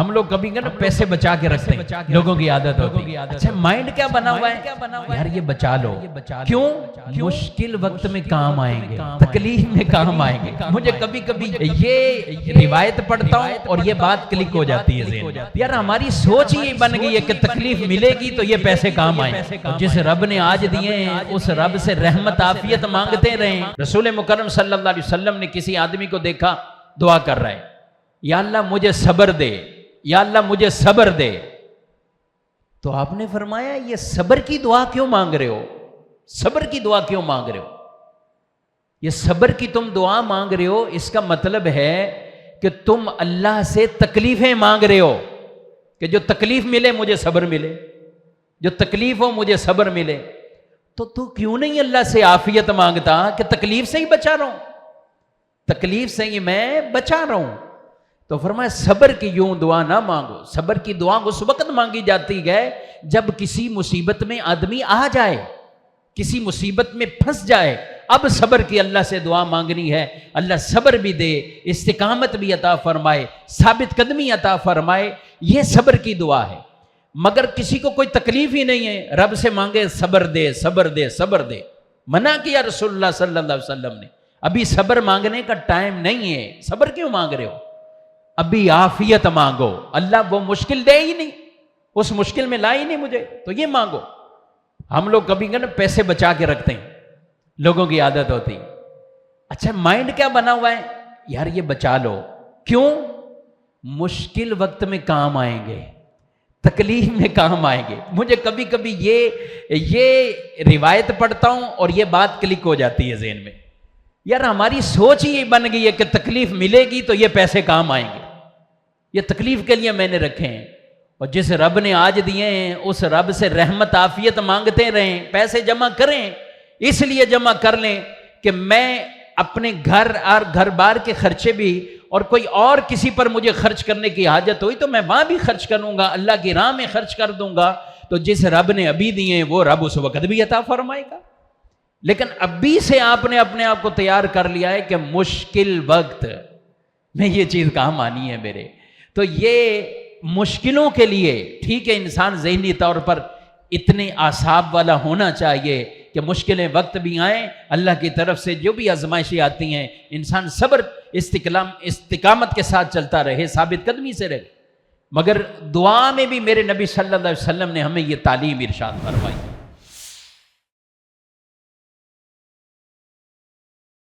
ہم لوگ کبھی نا پیسے بچا کے رکھتے ہیں، لوگوں کی عادت ہوتی ہے۔ اچھا مائنڈ کیا بنا ہوا ہے یار، یہ بچا لو، کیوں؟ مشکل وقت میں کام آئیں گے، تکلیف میں کام آئیں گے۔ مجھے کبھی کبھی یہ روایت پڑھتا ہوں اور یہ بات کلک ہو جاتی ہے ذہن میں، یار ہماری سوچ ہی بن گئی ہے کہ تکلیف ملے گی تو یہ پیسے کام آئیں گے۔ جس رب نے آج دیے ہیں اس رب سے رحمت عافیت مانگتے رہیں۔ رسول مکرم صلی اللہ علیہ وسلم نے کسی آدمی کو دیکھا دعا کر رہا ہے، یا اللہ مجھے صبر دے، یا اللہ مجھے صبر دے، تو آپ نے فرمایا یہ صبر کی دعا کیوں مانگ رہے ہو؟ صبر کی دعا کیوں مانگ رہے ہو؟ یہ صبر کی تم دعا مانگ رہے ہو، اس کا مطلب ہے کہ تم اللہ سے تکلیفیں مانگ رہے ہو کہ جو تکلیف ملے مجھے صبر ملے، جو تکلیف ہو مجھے صبر ملے۔ تو کیوں نہیں اللہ سے عافیت مانگتا کہ تکلیف سے ہی بچا رہا ہوں، تکلیف سے ہی میں بچا رہا ہوں؟ تو فرمایا صبر کی یوں دعا نہ مانگو، صبر کی دعا اس وقت مانگی جاتی ہے جب کسی مصیبت میں آدمی آ جائے، کسی مصیبت میں پھنس جائے، اب صبر کی اللہ سے دعا مانگنی ہے، اللہ صبر بھی دے، استقامت بھی عطا فرمائے، ثابت قدمی عطا فرمائے، یہ صبر کی دعا ہے۔ مگر کسی کو کوئی تکلیف ہی نہیں ہے، رب سے مانگے صبر دے صبر دے صبر دے، منع کیا رسول اللہ صلی اللہ علیہ وسلم نے، ابھی صبر مانگنے کا ٹائم نہیں ہے، صبر کیوں مانگ رہے ہو؟ ابھی عافیت مانگو، اللہ وہ مشکل دے ہی نہیں، اس مشکل میں لا ہی نہیں مجھے، تو یہ مانگو۔ ہم لوگ کبھی نا پیسے بچا کے رکھتے ہیں، لوگوں کی عادت ہوتی۔ اچھا مائنڈ کیا بنا ہوا ہے یار، یہ بچا لو، کیوں؟ مشکل وقت میں کام آئیں گے، تکلیف میں کام آئیں گے۔ مجھے کبھی کبھی یہ روایت پڑھتا ہوں اور یہ بات کلک ہو جاتی ہے ذہن میں، یار ہماری سوچ ہی بن گئی ہے کہ تکلیف ملے گی تو یہ پیسے کام آئیں گے، یہ تکلیف کے لیے میں نے رکھے ہیں، اور جس رب نے آج دیے ہیں اس رب سے رحمت عافیت مانگتے رہیں، پیسے جمع کریں، اس لیے جمع کر لیں کہ میں اپنے گھر اور گھر بار کے خرچے بھی، اور کوئی اور کسی پر مجھے خرچ کرنے کی حاجت ہوئی تو میں وہاں بھی خرچ کروں گا، اللہ کی راہ میں خرچ کر دوں گا، تو جس رب نے ابھی دیے ہیں وہ رب اس وقت بھی عطا فرمائے گا۔ لیکن ابھی سے آپ نے اپنے آپ کو تیار کر لیا ہے کہ مشکل وقت میں یہ چیز کام آنی ہے میرے، تو یہ مشکلوں کے لیے ٹھیک ہے انسان ذہنی طور پر اتنے اعصاب والا ہونا چاہیے کہ مشکلیں وقت بھی آئیں، اللہ کی طرف سے جو بھی آزمائشیں آتی ہیں انسان صبر استقامت کے ساتھ چلتا رہے، ثابت قدمی سے رہے۔ مگر دعا میں بھی میرے نبی صلی اللہ علیہ وسلم نے ہمیں یہ تعلیم ارشاد فرمائی۔